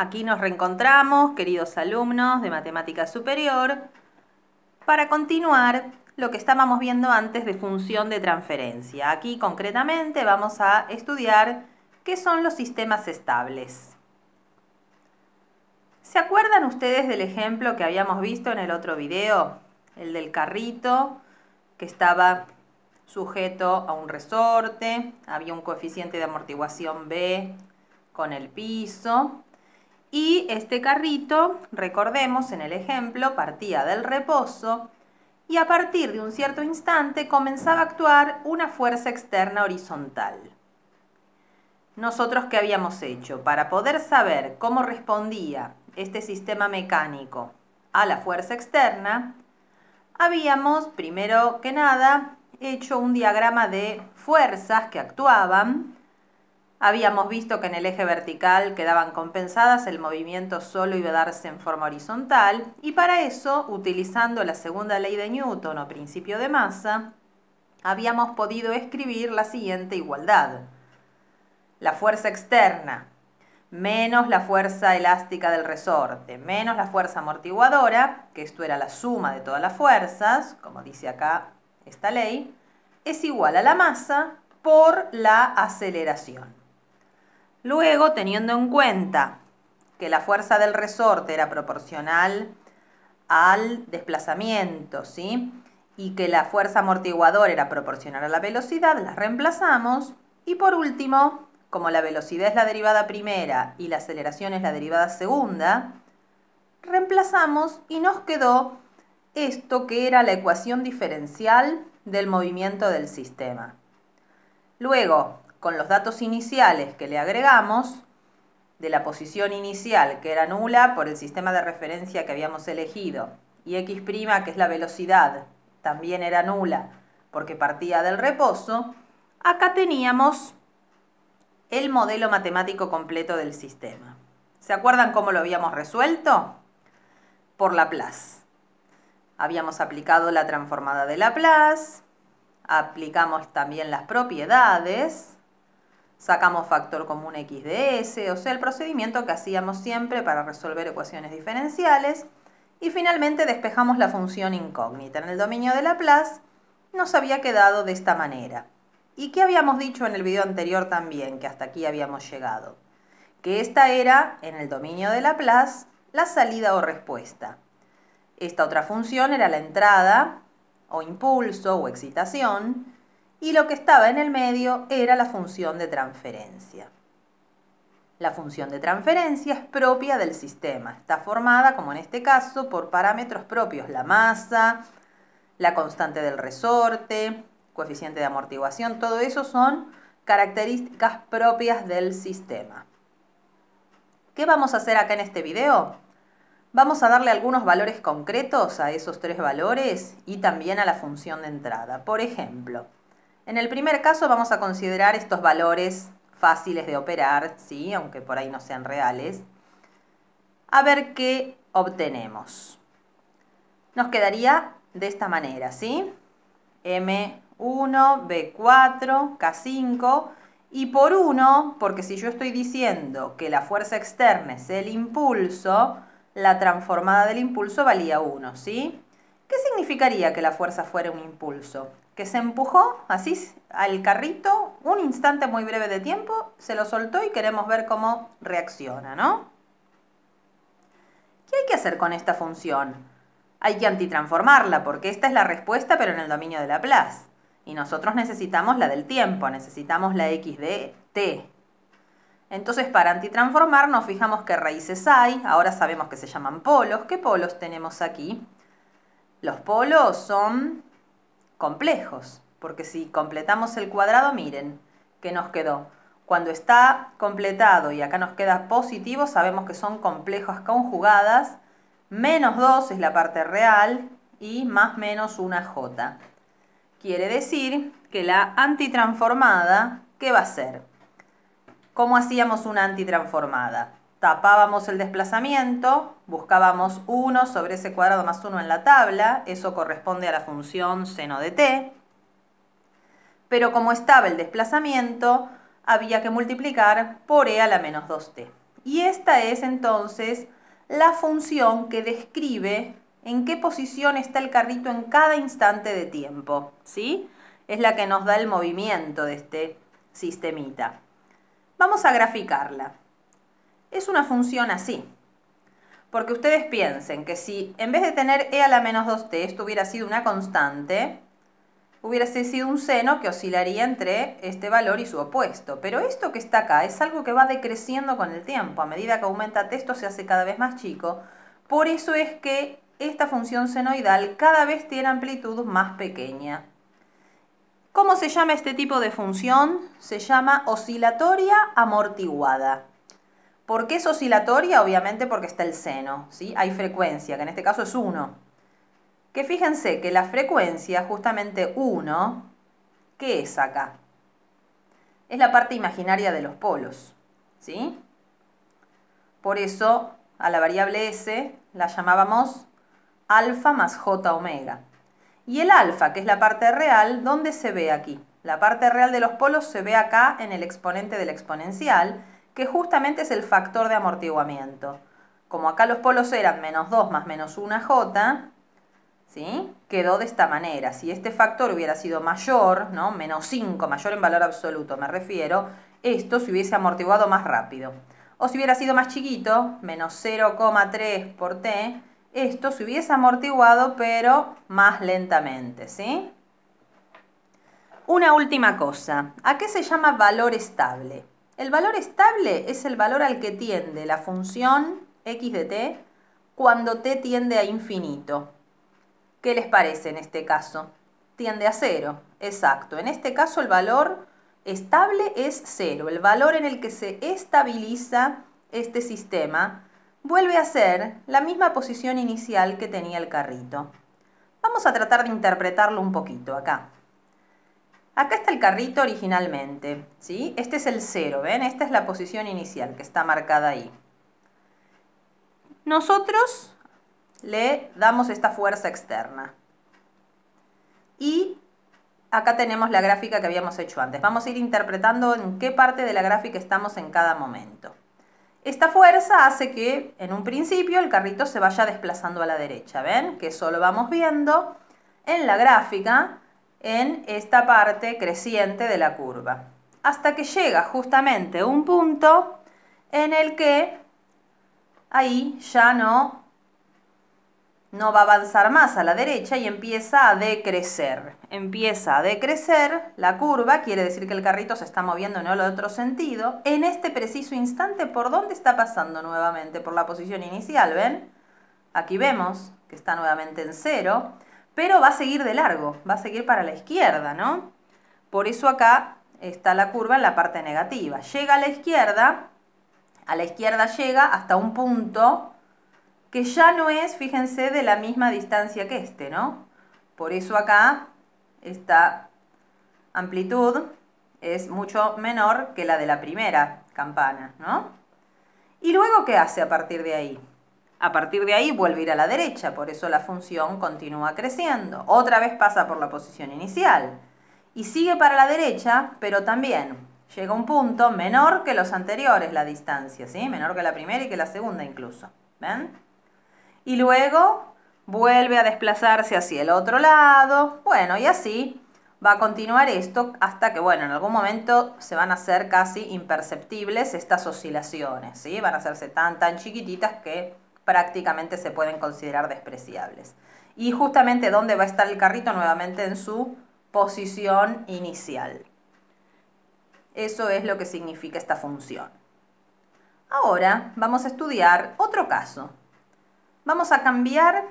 Aquí nos reencontramos, queridos alumnos de Matemática Superior, para continuar lo que estábamos viendo antes de función de transferencia. Aquí concretamente vamos a estudiar qué son los sistemas estables. ¿Se acuerdan ustedes del ejemplo que habíamos visto en el otro video? El del carrito que estaba sujeto a un resorte, había un coeficiente de amortiguación B con el piso. Y este carrito, recordemos en el ejemplo, partía del reposo y a partir de un cierto instante comenzaba a actuar una fuerza externa horizontal. ¿Nosotros qué habíamos hecho? Para poder saber cómo respondía este sistema mecánico a la fuerza externa, habíamos, primero que nada, hecho un diagrama de fuerzas que actuaban. Habíamos visto que en el eje vertical quedaban compensadas, el movimiento solo iba a darse en forma horizontal y para eso, utilizando la segunda ley de Newton o principio de masa, habíamos podido escribir la siguiente igualdad. La fuerza externa menos la fuerza elástica del resorte menos la fuerza amortiguadora, que esto era la suma de todas las fuerzas, como dice acá esta ley, es igual a la masa por la aceleración. Luego, teniendo en cuenta que la fuerza del resorte era proporcional al desplazamiento, ¿sí? Y que la fuerza amortiguadora era proporcional a la velocidad, las reemplazamos. Y por último, como la velocidad es la derivada primera y la aceleración es la derivada segunda, reemplazamos y nos quedó esto que era la ecuación diferencial del movimiento del sistema. Luego, con los datos iniciales que le agregamos, de la posición inicial que era nula por el sistema de referencia que habíamos elegido, y x', que es la velocidad, también era nula porque partía del reposo, acá teníamos el modelo matemático completo del sistema. ¿Se acuerdan cómo lo habíamos resuelto? Por Laplace. Habíamos aplicado la transformada de Laplace, aplicamos también las propiedades, sacamos factor común x de s, o sea, el procedimiento que hacíamos siempre para resolver ecuaciones diferenciales, y finalmente despejamos la función incógnita. En el dominio de Laplace nos había quedado de esta manera. ¿Y qué habíamos dicho en el video anterior también, que hasta aquí habíamos llegado? Que esta era, en el dominio de Laplace, la salida o respuesta. Esta otra función era la entrada, o impulso, o excitación, y lo que estaba en el medio era la función de transferencia. La función de transferencia es propia del sistema. Está formada, como en este caso, por parámetros propios. La masa, la constante del resorte, coeficiente de amortiguación. Todo eso son características propias del sistema. ¿Qué vamos a hacer acá en este video? Vamos a darle algunos valores concretos a esos tres valores y también a la función de entrada. Por ejemplo, en el primer caso vamos a considerar estos valores fáciles de operar, ¿sí? Aunque por ahí no sean reales. A ver qué obtenemos. Nos quedaría de esta manera, ¿sí? M1, B4, K5. Y por 1, porque si yo estoy diciendo que la fuerza externa es el impulso, la transformada del impulso valía 1, ¿sí? ¿Qué significaría que la fuerza fuera un impulso? Que se empujó así al carrito un instante muy breve de tiempo, se lo soltó y queremos ver cómo reacciona, ¿no? ¿Qué hay que hacer con esta función? Hay que antitransformarla porque esta es la respuesta pero en el dominio de Laplace. Y nosotros necesitamos la del tiempo, necesitamos la x de t. Entonces, para antitransformar nos fijamos qué raíces hay. Ahora sabemos que se llaman polos. ¿Qué polos tenemos aquí? Los polos son complejos, porque si completamos el cuadrado, miren, ¿qué nos quedó? Cuando está completado y acá nos queda positivo, sabemos que son complejos conjugadas. Menos 2 es la parte real y más menos una j. Quiere decir que la antitransformada, ¿qué va a ser? ¿Cómo hacíamos una antitransformada? Tapábamos el desplazamiento, buscábamos 1 sobre ese cuadrado más 1 en la tabla, eso corresponde a la función seno de t, pero como estaba el desplazamiento, había que multiplicar por e a la menos 2t. Y esta es entonces la función que describe en qué posición está el carrito en cada instante de tiempo, ¿sí? Es la que nos da el movimiento de este sistemita. Vamos a graficarla. Es una función así. Porque ustedes piensen que si en vez de tener e a la menos 2t esto hubiera sido una constante, hubiese sido un seno que oscilaría entre este valor y su opuesto. Pero esto que está acá es algo que va decreciendo con el tiempo. A medida que aumenta t, esto se hace cada vez más chico. Por eso es que esta función senoidal cada vez tiene amplitud más pequeña. ¿Cómo se llama este tipo de función? Se llama oscilatoria amortiguada. ¿Por qué es oscilatoria? Obviamente porque está el seno, ¿sí? Hay frecuencia, que en este caso es 1. Que fíjense que la frecuencia, justamente 1, ¿qué es acá? Es la parte imaginaria de los polos, ¿sí? Por eso a la variable s la llamábamos alfa más j omega. Y el alfa, que es la parte real, ¿dónde se ve aquí? La parte real de los polos se ve acá en el exponente del exponencial, que justamente es el factor de amortiguamiento. Como acá los polos eran menos 2 más menos 1j, ¿sí? Quedó de esta manera. Si este factor hubiera sido mayor, ¿no? Menos 5, mayor en valor absoluto me refiero, esto se hubiese amortiguado más rápido. O si hubiera sido más chiquito, menos 0,3 por t, esto se hubiese amortiguado pero más lentamente, ¿sí? Una última cosa. ¿A qué se llama valor estable? El valor estable es el valor al que tiende la función x de t cuando t tiende a infinito. ¿Qué les parece en este caso? Tiende a 0, exacto. En este caso el valor estable es 0. El valor en el que se estabiliza este sistema vuelve a ser la misma posición inicial que tenía el carrito. Vamos a tratar de interpretarlo un poquito acá. Acá está el carrito originalmente, ¿sí? Este es el 0, ¿ven? Esta es la posición inicial que está marcada ahí. Nosotros le damos esta fuerza externa. Y acá tenemos la gráfica que habíamos hecho antes. Vamos a ir interpretando en qué parte de la gráfica estamos en cada momento. Esta fuerza hace que, en un principio, el carrito se vaya desplazando a la derecha, ¿ven? Que eso lo vamos viendo en la gráfica, en esta parte creciente de la curva, hasta que llega justamente un punto en el que ahí ya no va a avanzar más a la derecha y empieza a decrecer. Empieza a decrecer la curva, quiere decir que el carrito se está moviendo en el otro sentido. En este preciso instante, ¿por dónde está pasando nuevamente? Por la posición inicial, ¿ven? Aquí vemos que está nuevamente en 0. Pero va a seguir de largo, va a seguir para la izquierda, ¿no? Por eso acá está la curva en la parte negativa. Llega a la izquierda llega hasta un punto que ya no es, fíjense, de la misma distancia que este, ¿no? Por eso acá esta amplitud es mucho menor que la de la primera campana, ¿no? ¿Y luego qué hace a partir de ahí? A partir de ahí vuelve a ir a la derecha, por eso la función continúa creciendo. Otra vez pasa por la posición inicial. Y sigue para la derecha, pero también llega a un punto menor que los anteriores la distancia, ¿sí? Menor que la primera y que la segunda incluso. ¿Ven? Y luego vuelve a desplazarse hacia el otro lado. Bueno, y así va a continuar esto hasta que, bueno, en algún momento se van a hacer casi imperceptibles estas oscilaciones, ¿sí? Van a hacerse tan chiquititas que prácticamente se pueden considerar despreciables. Y justamente ¿dónde va a estar el carrito? Nuevamente en su posición inicial. Eso es lo que significa esta función. Ahora vamos a estudiar otro caso. Vamos a cambiar,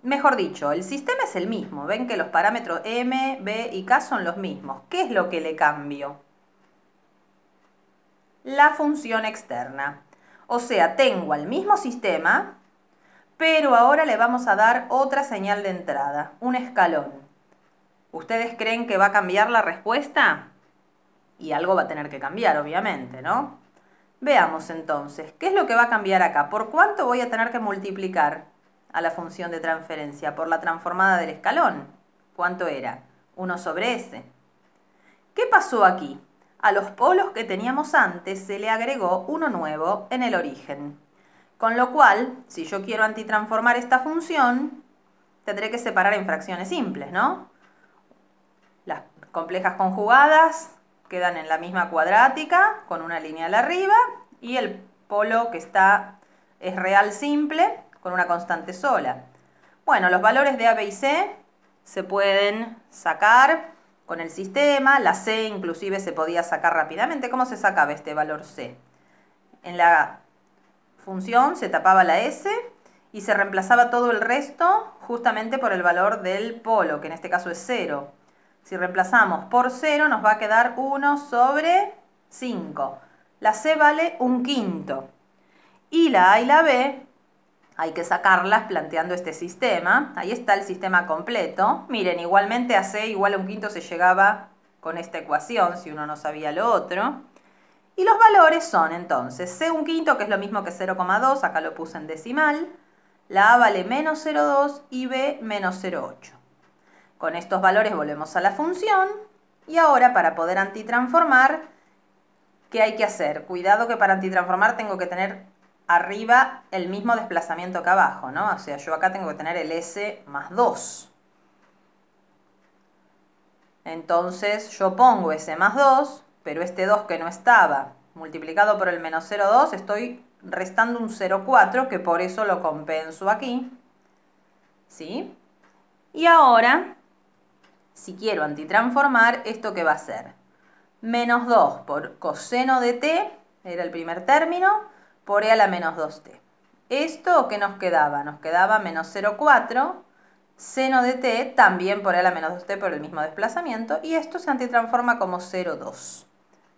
mejor dicho, el sistema es el mismo. Ven que los parámetros m, b y k son los mismos. ¿Qué es lo que le cambio? La función externa. O sea, tengo el mismo sistema, pero ahora le vamos a dar otra señal de entrada, un escalón. ¿Ustedes creen que va a cambiar la respuesta? Y algo va a tener que cambiar, obviamente, ¿no? Veamos entonces, ¿qué es lo que va a cambiar acá? ¿Por cuánto voy a tener que multiplicar a la función de transferencia? Por la transformada del escalón. ¿Cuánto era? 1 sobre s. ¿Qué pasó aquí? A los polos que teníamos antes se le agregó uno nuevo en el origen. Con lo cual, si yo quiero antitransformar esta función, tendré que separar en fracciones simples, ¿no? Las complejas conjugadas quedan en la misma cuadrática, con una lineal arriba, y el polo que es real simple, con una constante sola. Bueno, los valores de A, B y C se pueden sacar con el sistema. La C inclusive se podía sacar rápidamente. ¿Cómo se sacaba este valor C? En la función se tapaba la S y se reemplazaba todo el resto justamente por el valor del polo, que en este caso es 0. Si reemplazamos por 0 nos va a quedar 1 sobre 5. La C vale 1/5. Y la A y la B hay que sacarlas planteando este sistema. Ahí está el sistema completo. Miren, igualmente a C igual a 1/5 se llegaba con esta ecuación si uno no sabía lo otro. Y los valores son entonces C 1/5, que es lo mismo que 0,2, acá lo puse en decimal. La A vale menos 0,2 y B menos 0,8. Con estos valores volvemos a la función. Y ahora para poder antitransformar, ¿qué hay que hacer? Cuidado que para antitransformar tengo que tener arriba el mismo desplazamiento que abajo, ¿no? O sea, yo acá tengo que tener el S más 2. Entonces yo pongo S más 2, pero este 2 que no estaba multiplicado por el menos 0,2, estoy restando un 0,4, que por eso lo compenso aquí. ¿Sí? Y ahora, si quiero antitransformar, ¿esto qué va a ser? Menos 2 por coseno de t, era el primer término, por e a la menos 2t. ¿Esto qué nos quedaba? Nos quedaba menos 0,4, seno de t, también por e a la menos 2t por el mismo desplazamiento, y esto se antitransforma como 0,2.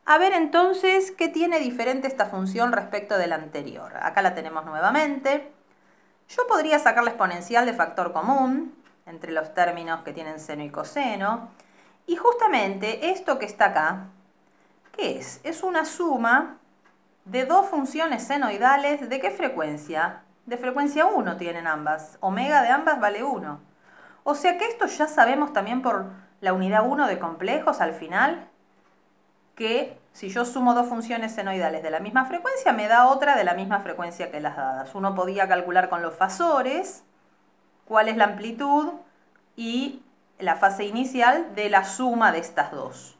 A ver entonces, ¿qué tiene diferente esta función respecto de la anterior? Acá la tenemos nuevamente. Yo podría sacar la exponencial de factor común entre los términos que tienen seno y coseno. Y justamente esto que está acá, ¿qué es? Es una suma de dos funciones senoidales. ¿De qué frecuencia? De frecuencia 1 tienen ambas. Omega de ambas vale 1. O sea que esto ya sabemos también por la unidad 1 de complejos al final, que si yo sumo dos funciones senoidales de la misma frecuencia, me da otra de la misma frecuencia que las dadas. Uno podía calcular con los fasores cuál es la amplitud y la fase inicial de la suma de estas dos.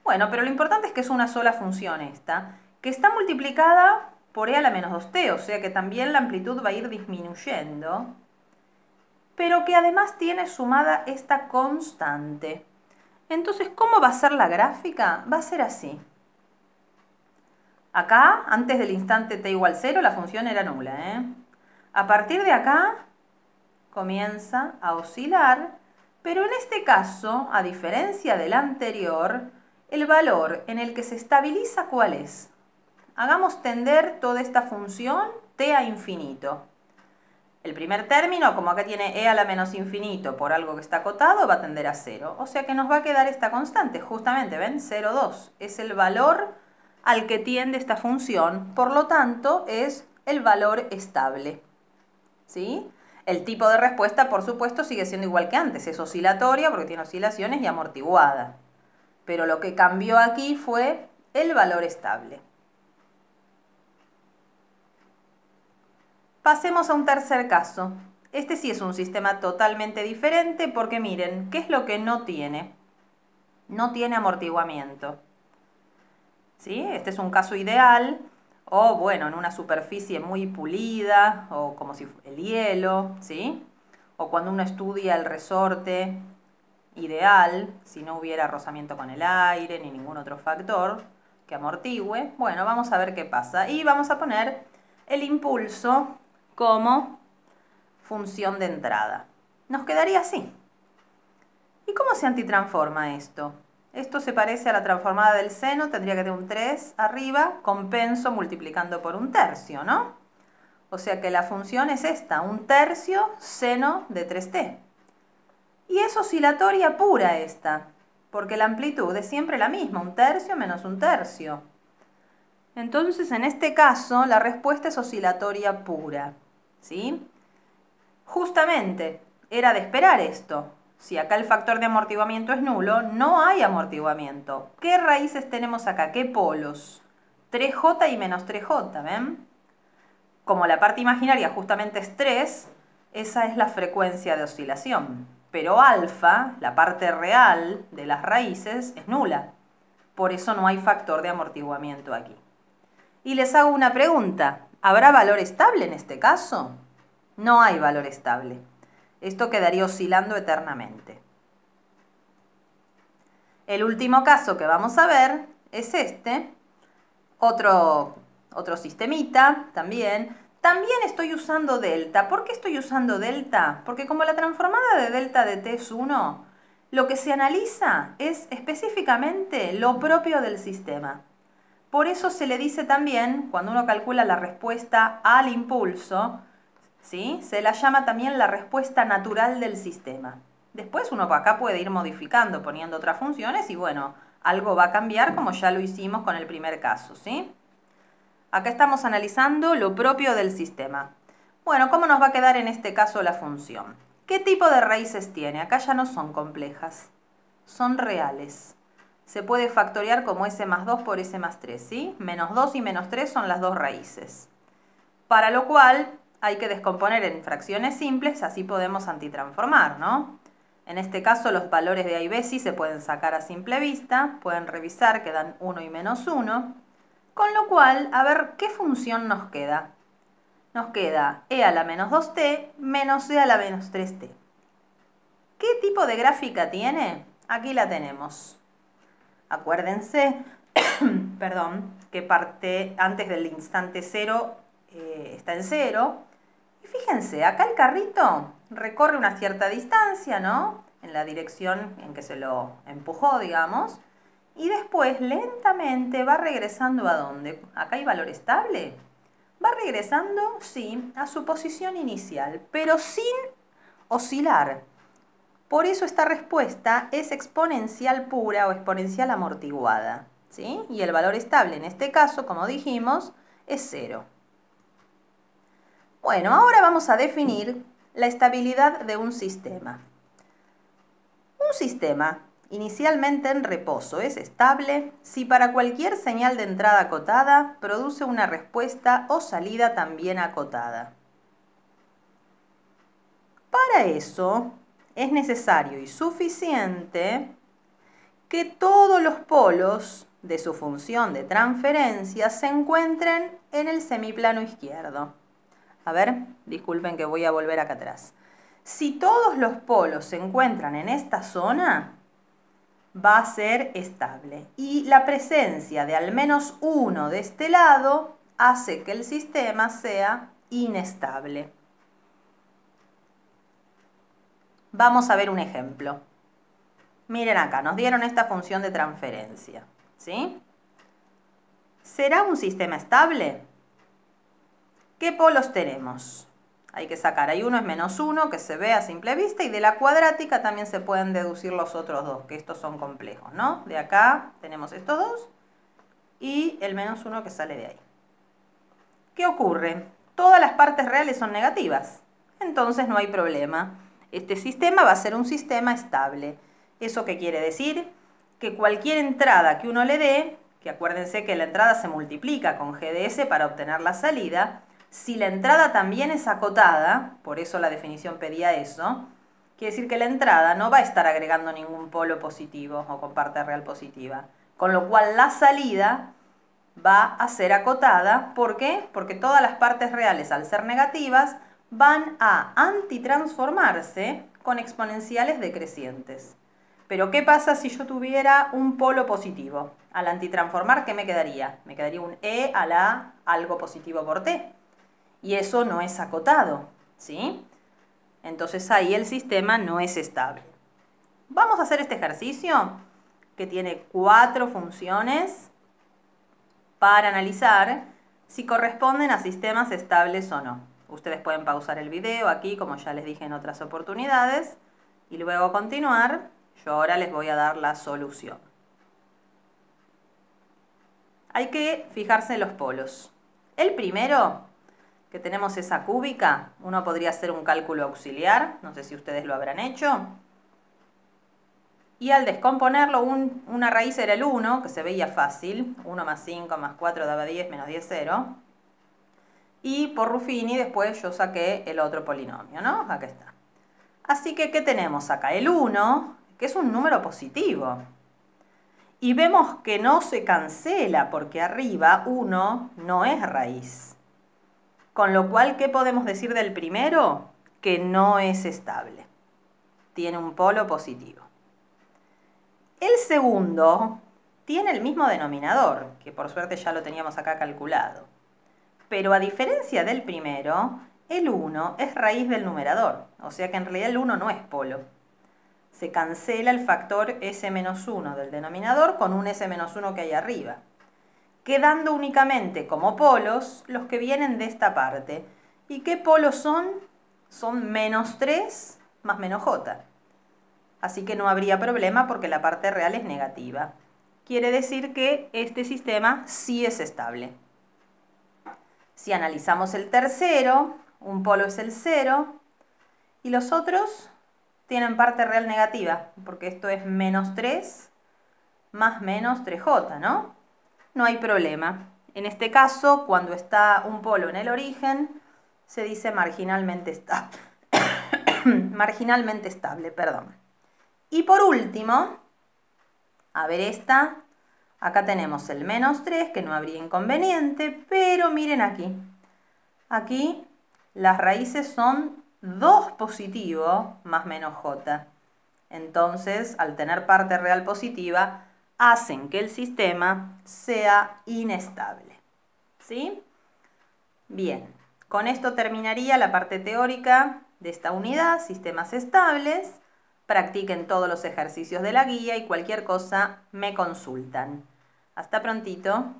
Bueno, pero lo importante es que es una sola función esta, que está multiplicada por e a la menos 2t, o sea que también la amplitud va a ir disminuyendo, pero que además tiene sumada esta constante. Entonces, ¿cómo va a ser la gráfica? Va a ser así. Acá, antes del instante t igual 0, la función era nula, A partir de acá, comienza a oscilar, pero en este caso, a diferencia del anterior, el valor en el que se estabiliza, ¿cuál es? Hagamos tender toda esta función t a infinito. El primer término, como acá tiene e a la menos infinito por algo que está acotado, va a tender a 0. O sea que nos va a quedar esta constante, justamente, ¿ven? 0,2. Es el valor al que tiende esta función, por lo tanto, es el valor estable. ¿Sí? El tipo de respuesta, por supuesto, sigue siendo igual que antes. Es oscilatoria porque tiene oscilaciones y amortiguada. Pero lo que cambió aquí fue el valor estable. Pasemos a un tercer caso. Este sí es un sistema totalmente diferente porque miren, ¿qué es lo que no tiene? No tiene amortiguamiento. ¿Sí? Este es un caso ideal, o bueno, en una superficie muy pulida, o como si el hielo, ¿sí? O cuando uno estudia el resorte ideal, si no hubiera rozamiento con el aire ni ningún otro factor que amortigüe. Bueno, vamos a ver qué pasa. Y vamos a poner el impulso como función de entrada. Nos quedaría así. ¿Y cómo se antitransforma esto? Esto se parece a la transformada del seno, tendría que tener un 3 arriba, compenso multiplicando por 1/3, ¿no? O sea que la función es esta, 1/3 seno de 3t. Y es oscilatoria pura esta, porque la amplitud es siempre la misma, 1/3 menos 1/3. Entonces, en este caso, la respuesta es oscilatoria pura, ¿sí? Justamente, era de esperar esto. Si acá el factor de amortiguamiento es nulo, no hay amortiguamiento. ¿Qué raíces tenemos acá? ¿Qué polos? 3J y menos 3J, ¿ven? Como la parte imaginaria justamente es 3, esa es la frecuencia de oscilación. Pero alfa, la parte real de las raíces, es nula. Por eso no hay factor de amortiguamiento aquí. Y les hago una pregunta. ¿Habrá valor estable en este caso? No hay valor estable. Esto quedaría oscilando eternamente. El último caso que vamos a ver es este. Otro sistemita también. También estoy usando delta. ¿Por qué estoy usando delta? Porque como la transformada de delta de t es 1, lo que se analiza es específicamente lo propio del sistema. Por eso se le dice también, cuando uno calcula la respuesta al impulso, ¿sí?, se la llama también la respuesta natural del sistema. Después uno acá puede ir modificando, poniendo otras funciones y bueno, algo va a cambiar como ya lo hicimos con el primer caso, ¿sí? Acá estamos analizando lo propio del sistema. Bueno, ¿cómo nos va a quedar en este caso la función? ¿Qué tipo de raíces tiene? Acá ya no son complejas, son reales. Se puede factoriar como s más 2 por s más 3, ¿sí? Menos 2 y menos 3 son las dos raíces. Para lo cual hay que descomponer en fracciones simples, así podemos antitransformar, ¿no? En este caso los valores de A y B sí se pueden sacar a simple vista, pueden revisar, quedan 1 y menos 1. Con lo cual, a ver, ¿qué función nos queda? Nos queda e a la menos 2t menos e a la menos 3t. ¿Qué tipo de gráfica tiene? Aquí la tenemos. Acuérdense, perdón, que parte antes del instante 0 está en 0. Y fíjense, acá el carrito recorre una cierta distancia, ¿no? En la dirección en que se lo empujó, digamos. Y después lentamente va regresando ¿a dónde? ¿Acá hay valor estable? Va regresando, sí, a su posición inicial, pero sin oscilar. Por eso esta respuesta es exponencial pura o exponencial amortiguada, ¿sí? Y el valor estable en este caso, como dijimos, es 0. Bueno, ahora vamos a definir la estabilidad de un sistema. Un sistema inicialmente en reposo es estable si para cualquier señal de entrada acotada produce una respuesta o salida también acotada. Para eso es necesario y suficiente que todos los polos de su función de transferencia se encuentren en el semiplano izquierdo. A ver, disculpen que voy a volver acá atrás. Si todos los polos se encuentran en esta zona, va a ser estable. Y la presencia de al menos uno de este lado hace que el sistema sea inestable. Vamos a ver un ejemplo. Miren acá, nos dieron esta función de transferencia, ¿sí? ¿Será un sistema estable? ¿Qué polos tenemos? Hay que sacar, hay uno es menos 1 que se ve a simple vista y de la cuadrática también se pueden deducir los otros dos, que estos son complejos, ¿no? De acá tenemos estos dos y el menos 1 que sale de ahí. ¿Qué ocurre? Todas las partes reales son negativas, entonces no hay problema. Este sistema va a ser un sistema estable. ¿Eso qué quiere decir? Que cualquier entrada que uno le dé, que acuérdense que la entrada se multiplica con G de S para obtener la salida, si la entrada también es acotada, por eso la definición pedía eso, quiere decir que la entrada no va a estar agregando ningún polo positivo o con parte real positiva. Con lo cual la salida va a ser acotada. ¿Por qué? Porque todas las partes reales, al ser negativas, van a antitransformarse con exponenciales decrecientes. Pero ¿qué pasa si yo tuviera un polo positivo? Al antitransformar, ¿qué me quedaría? Me quedaría un e a la algo positivo por t. Y eso no es acotado, ¿sí? Entonces ahí el sistema no es estable. Vamos a hacer este ejercicio que tiene 4 funciones para analizar si corresponden a sistemas estables o no. Ustedes pueden pausar el video aquí, como ya les dije en otras oportunidades, y luego continuar. Yo ahora les voy a dar la solución. Hay que fijarse en los polos. El primero, que tenemos esa cúbica, uno podría hacer un cálculo auxiliar, no sé si ustedes lo habrán hecho. Y al descomponerlo, una raíz era el 1, que se veía fácil. 1 más 5 más 4 daba 10, menos 10, 0. Y por Ruffini después yo saqué el otro polinomio, ¿no? Acá está. Así que, ¿qué tenemos acá? El 1, que es un número positivo. Y vemos que no se cancela porque arriba 1 no es raíz. Con lo cual, ¿qué podemos decir del primero? Que no es estable. Tiene un polo positivo. El segundo tiene el mismo denominador, que por suerte ya lo teníamos acá calculado. Pero a diferencia del primero, el 1 es raíz del numerador, o sea que en realidad el 1 no es polo. Se cancela el factor s-1 del denominador con un s-1 que hay arriba, quedando únicamente como polos los que vienen de esta parte. ¿Y qué polos son? Son menos 3 más menos j. Así que no habría problema porque la parte real es negativa. Quiere decir que este sistema sí es estable. Si analizamos el tercero, un polo es el 0 y los otros tienen parte real negativa, porque esto es menos 3 más menos 3j, ¿no? No hay problema. En este caso, cuando está un polo en el origen, se dice marginalmente estable. Marginalmente estable, perdón. Y por último, a ver esta, acá tenemos el menos 3, que no habría inconveniente, pero miren aquí. Aquí las raíces son 2 positivo más menos j. Entonces, al tener parte real positiva, hacen que el sistema sea inestable. ¿Sí? Bien, con esto terminaría la parte teórica de esta unidad, sistemas estables. Practiquen todos los ejercicios de la guía y cualquier cosa me consultan. Hasta prontito.